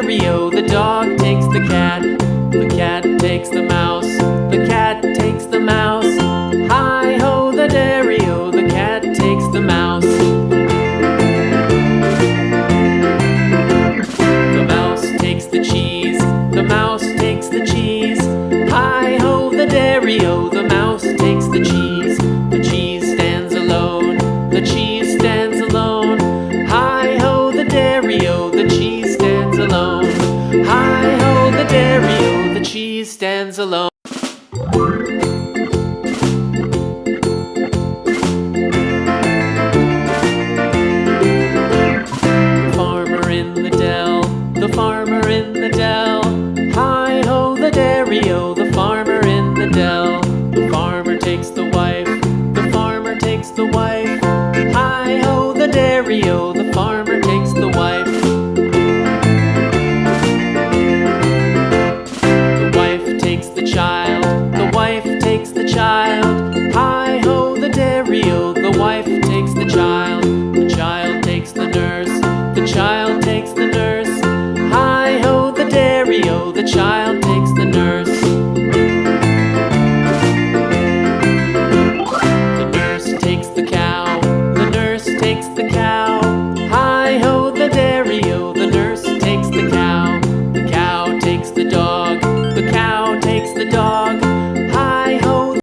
dairy-o, the dog takes the cat. The cat takes the mouse. The cat takes the mouse. Hi-ho, the dairy-o, the cat takes the mouse. The mouse takes the cheese. The mouse takes the cheese. Hi-ho, the dairy-o, the mouse takes the cheese. The cheese stands alone. The cheese stands alone. Hi-ho, the dairy-o, the cheese stands alone. Hi-ho, the dairy-o, the cheese stands alone.